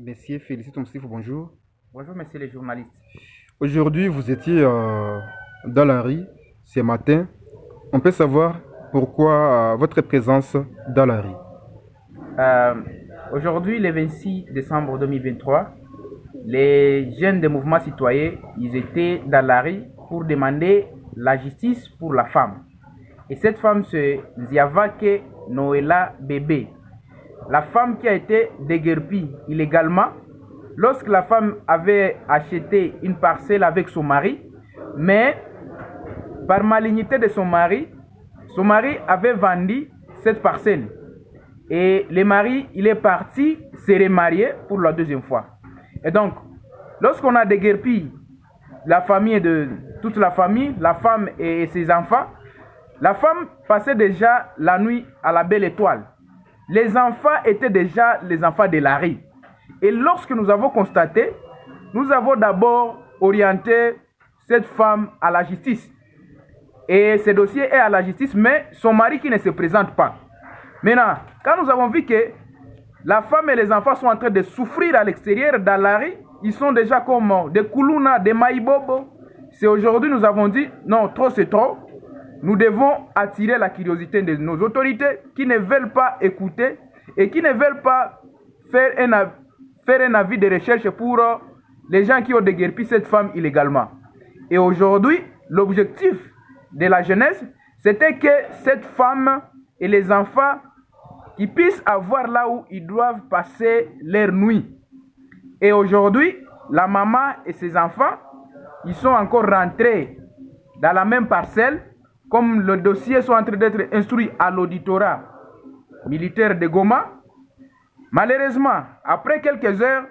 Monsieur Félicite Mstifo, bonjour. Bonjour, monsieur le journaliste. Aujourd'hui, vous étiez dans la rue ce matin. On peut savoir pourquoi votre présence dans la rue. Euh, Aujourd'hui, le 26 décembre 2023, les jeunes des mouvements citoyens, ils étaient dans la rue pour demander la justice pour la femme. Et cette femme, c'est Nziavake Noëlla Bébé. La femme qui a été déguerpie illégalement lorsque la femme avait acheté une parcelle avec son mari, mais par malignité de son mari avait vendu cette parcelle. Et le mari, il est parti se remarier pour la deuxième fois. Et donc, lorsqu'on a déguerpi la famille toute la famille, la femme et ses enfants, la femme passait déjà la nuit à la belle étoile. Les enfants étaient déjà les enfants de la rue. Et lorsque nous avons constaté, nous avons d'abord orienté cette femme à la justice. Et ce dossier est à la justice, mais son mari qui ne se présente pas. Maintenant, quand nous avons vu que la femme et les enfants sont en train de souffrir à l'extérieur, dans la rue, ils sont déjà comme des koulouna, des maïbobo. C'est aujourd'hui nous avons dit, non, trop c'est trop. Nous devons attirer la curiosité de nos autorités qui ne veulent pas écouter et qui ne veulent pas faire un avis de recherche pour les gens qui ont déguerpi cette femme illégalement. Et aujourd'hui, l'objectif de la jeunesse, c'était que cette femme et les enfants qui puissent avoir là où ils doivent passer leur nuit. Et aujourd'hui, la maman et ses enfants, ils sont encore rentrés dans la même parcelle, comme le dossier sont en train d'être instruit à l'auditorat militaire de Goma. Malheureusement, après quelques heures,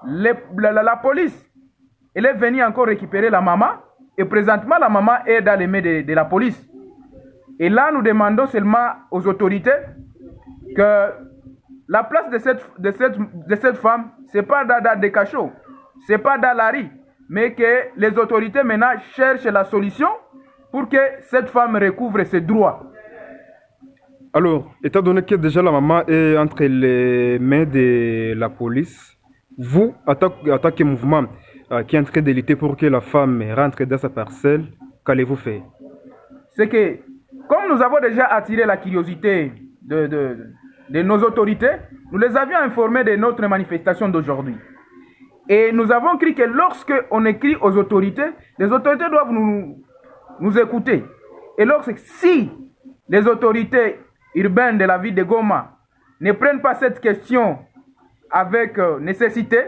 la police elle est venue encore récupérer la maman. Et présentement, la maman est dans les mains de la police. Et là, nous demandons seulement aux autorités que la place de cette femme, ce n'est pas dans des cachots, ce n'est pas dans la rue, mais que les autorités maintenant cherchent la solution pour que cette femme recouvre ses droits. Alors, étant donné que déjà la maman est entre les mains de la police, vous, en tant que mouvement qui est en train de lutter pour que la femme rentre dans sa parcelle, qu'allez-vous faire? C'est que, comme nous avons déjà attiré la curiosité de nos autorités, nous les avions informés de notre manifestation d'aujourd'hui. Et nous avons cru que lorsque on écrit aux autorités, les autorités doivent nous écouter. Et si les autorités urbaines de la ville de Goma ne prennent pas cette question avec nécessité,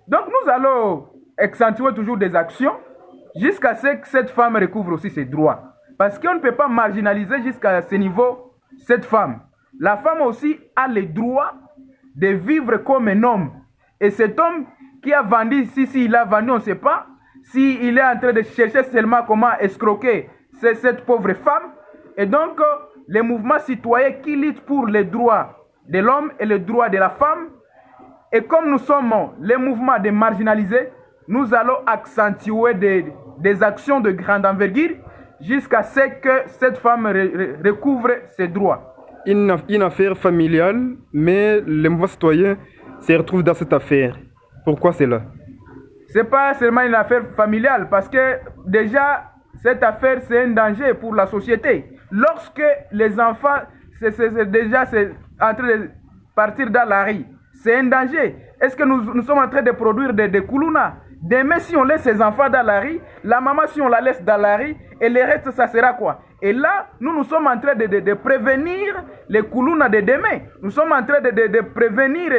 donc nous allons accentuer toujours des actions jusqu'à ce que cette femme recouvre aussi ses droits. Parce qu'on ne peut pas marginaliser jusqu'à ce niveau cette femme. La femme aussi a le droit de vivre comme un homme. Et cet homme qui a vendu, si il a vendu, on ne sait pas, s'il est en train de chercher seulement comment escroquer cette pauvre femme. Et donc, les mouvements citoyens qui luttent pour les droits de l'homme et les droits de la femme, et comme nous sommes les mouvements des marginalisés, nous allons accentuer des actions de grande envergure jusqu'à ce que cette femme recouvre ses droits. Une affaire familiale, mais les mouvements citoyens se retrouvent dans cette affaire. Pourquoi cela? Ce n'est pas seulement une affaire familiale, parce que déjà, cette affaire, c'est un danger pour la société. Lorsque les enfants, c'est déjà en train de partir dans la rue, c'est un danger. Est-ce que nous sommes en train de produire des koulouna? Demain, si on laisse ces enfants dans la rue, la maman, si on la laisse dans la rue, et le reste, ça sera quoi? Et là, nous sommes en train de prévenir les koulouna de demain. Nous sommes en train de prévenir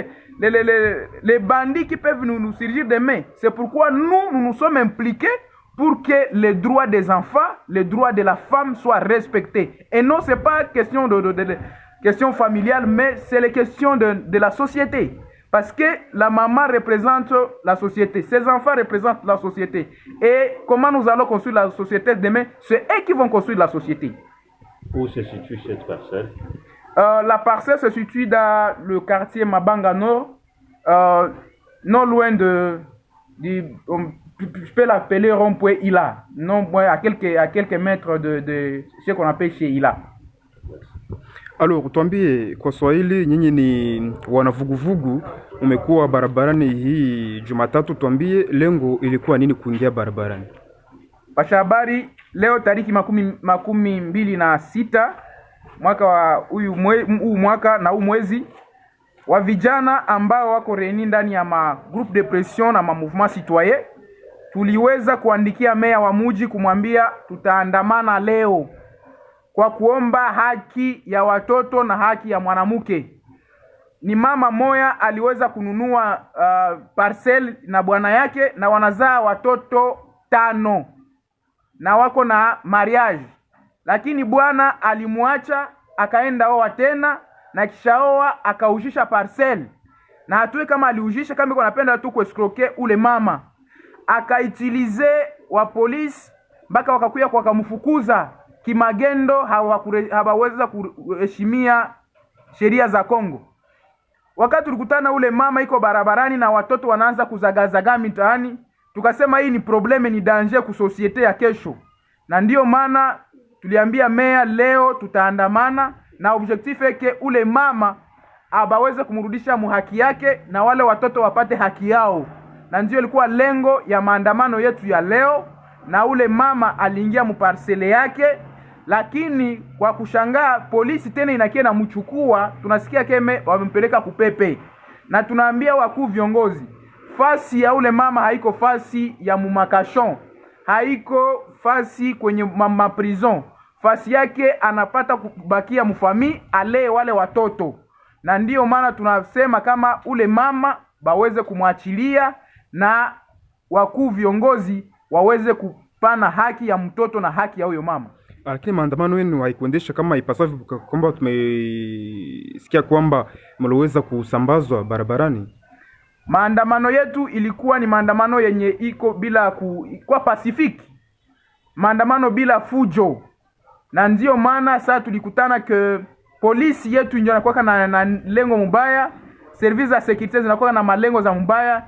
les bandits qui peuvent nous surgir demain. C'est pourquoi nous sommes impliqués pour que les droits des enfants, les droits de la femme soient respectés. Et non, ce n'est pas question question familiale, mais c'est la question de la société. Parce que la maman représente la société, ses enfants représentent la société. Et comment nous allons construire la société demain? C'est eux qui vont construire la société. Où se situe cette parcelle? La parcelle se situe dans le quartier Mabanga Nord, non loin je peux l'appeler rond-point Ila, non à quelques mètres de ce qu'on appelle chez Ila. Alors, tuambie kwa Swahili, nyinyi ni wanavuguvugu, umekuwa barabarani hii Jumatatu, tuambie lengo ilikuwa nini kuingia barabarani? Pasha habari, leo tariki makumi mbili na sita mwaka wa huu mwaka na huu mwezi wa vijana ambao wako reuni ndani ya ma groupe de pression na ma mouvement citoyen, tuliweza kuandikia meya wa muji kumwambia tutaandamana leo kwa kuomba haki ya watoto na haki ya mwanamke. Ni mama moya aliweza kununua parcel na bwana yake na wanazaa watoto 5 na wako na mariage, lakini bwana alimuacha akaenda oa tena na kishaoa akaujisha parcel, na hatui kama aliujisha kama iko napenda tu kuescroquer ule mama, akaitilize wa polisi mpaka wakakuya kwa wakamfukuza kimagendo. Hawaweza kuheshimia sheria za Kongo. Wakati tulikutana ule mama iko barabarani na watoto wanaanza kuzagazaga mitaani, tukasema hii ni probleme, ni danger ku societe ya kesho, na ndiyo maana tuliambia meya leo tutaandamana na objectif yake ule mama abaweze kumrudisha muhaki yake na wale watoto wapate haki yao, na ndio ilikuwa lengo ya maandamano yetu ya leo. Na ule mama aliingia muparsele yake, lakini kwa kushangaa polisi tena inakia na mchukua, tunasikia keme wamempeleka kupepe, na tunaambia wakuu viongozi, fasi ya ule mama haiko fasi ya mumakashon, haiko fasi kwenye mama prison, fasi yake anapata kubakia mufami ale wale watoto. Na ndiyo maana tunasema kama ule mama baweze kumwachilia na wakuu viongozi waweze kupana haki ya mtoto na haki ya huyo mama. Lakini maandamano yenu haikuendesha kama ipasavyo, kwamba tumesikia kwamba mliweza kusambazwa barabarani. Maandamano yetu ilikuwa ni maandamano yenye iko bila kwa pasifiki, maandamano bila fujo, na ndio maana sasa tulikutana ke polisi yetu ndio inakuwa na lengo mbaya, service za security zinakuwa na malengo za mbaya.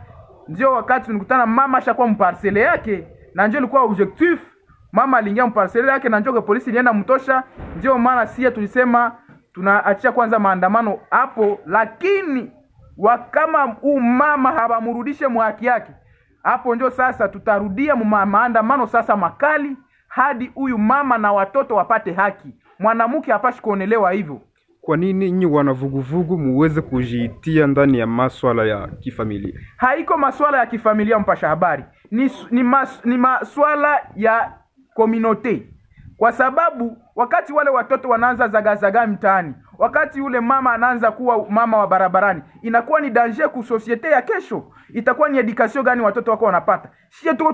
Ndio wakati tulikutana mama shakuwa mparcele yake, na ndio ilikuwa objectif, mama aliingia mparcele yake na ndio polisi ilienda mtosha. Ndio maana sisi tulisema tunaachia kwanza maandamano hapo, lakini kama mama habamurudishe muhaki yake, hapo ndio sasa tutarudia maandamano sasa makali hadi huyu mama na watoto wapate haki. Mwanamke hapashi kuonelewa hivyo. Kwa nini nyinyi wanavuguvugu muweze kujitia ndani ya masuala ya kifamilia? Haiko masuala ya kifamilia, mpasha habari, ni masuala ya communauté. Kwa sababu wakati wale watoto wanaanza zagazaga mtaani, wakati ule mama anaanza kuwa mama wa barabarani, inakuwa ni danger ku societe ya kesho. Itakuwa ni education gani watoto wako wanapata? Sisi tuko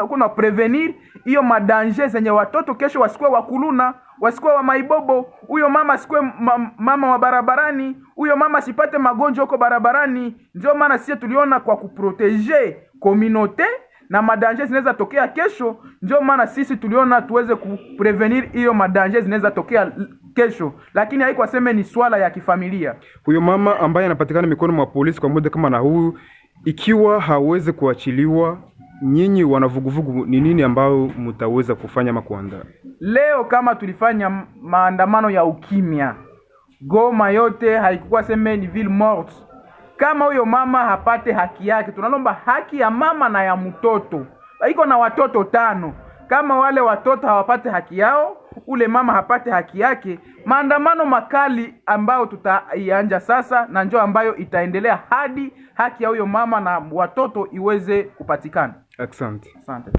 tuna prevenir hiyo madanger zenye watoto kesho wasikuwe wakuluna, wasikuwe wa maibobo, huyo mama asikuwe mama wa barabarani, huyo mama sipate magonjwa huko barabarani. Ndio maana sisi tuliona kwa kuproteger communauté na madanger zinaweza tokea kesho, ndio maana sisi tuliona tuweze kuprevenir hiyo madanger zinaweza tokea kesho, lakini haiko aseme ni swala ya kifamilia. Huyo mama ambaye anapatikana mikono mwa polisi kwa muda kama na huu, ikiwa hawezi kuachiliwa, nyinyi wanavuguvugu ni nini ambao mtaweza kufanya makuandaa? Leo kama tulifanya maandamano ya ukimya, Goma yote haikuwa seme ni ville morte. Kama huyo mama hapate haki yake, tunalomba haki ya mama na ya mtoto. Iko na watoto 5. Kama wale watoto hawapate haki yao, ule mama hapate haki yake, maandamano makali ambao tutaianja sasa, na njoo ambayo itaendelea hadi haki ya huyo mama na watoto iweze kupatikana. Asante. Asante.